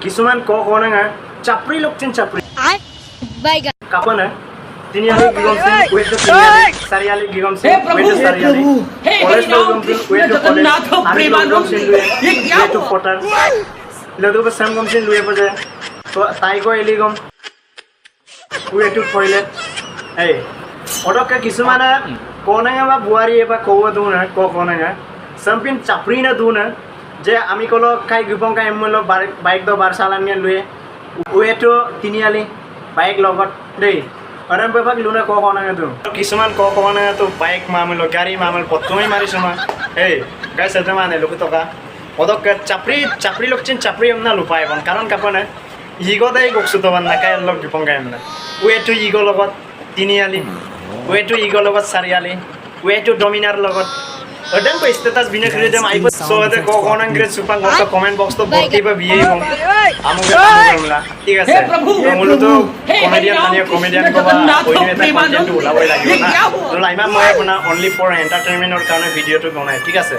কিছুমান কোনে চাপৰি লক্ষণ চাপৰি বাইগা কাপনা তিনিআলি গিগমছিন ওয়েট চাৰিআলি গিগমছিন ওয়েট চাৰিআলি কলেজ গিগমছিন ওয়েট কলেজ আৰু গিগমছিন ওয়েট ফটাৰ লদু বসম গমছিন লুয়ে পজে তো তাইকো এলিগম ওয়েট টয়লেট এই অডকে কিছুমানে কোনে বা বুৱাৰী বা কব দুনা কোনে সামপিন চাপৰি না দুনা যে আমি কলো কাই গিবং কাই মল বাইক দ বাৰ চালানিয়া লুয়ে ওয়েটো তিনিআলি বাইক লগত দেই অৰম বেভাগ লুনা কোনে তো কিছুমান কোনে তো বাইক মামল গাড়ী মামল পতমই মাৰিছো মা এই গাইছ এটা মানে লোক টকা অদকে চাপৰি লক্ষণ চাপৰি আমনা লুপাই বন কাৰণ কাপনে ইগদাই গকসু তো না কাই লগ গিবং কাই আমনা ওয়েটো ইগো লগত তিনিআলি ওয়েটো ইগো লগত চাৰিআলি ওয়েটো ডমিনাৰ লগত অডেন কো স্ট্যাটাস বিনা ক্রিয়েটম আইপো সোতে কোন গ্রেড সুপার গত কমেন্ট বক্স তো ভর্তি পে বিয়ে হম আমগে আমলা ঠিক আছে মূলত কমেডিয়ান মানে কমেডিয়ান কো বা ওইনে এটা কন্টেন্ট ওলাবই লাগিব না তো লাইমা মই আপনা অনলি ফর এন্টাৰটেইনমেন্টৰ কাৰণে ভিডিওটো বনাই ঠিক আছে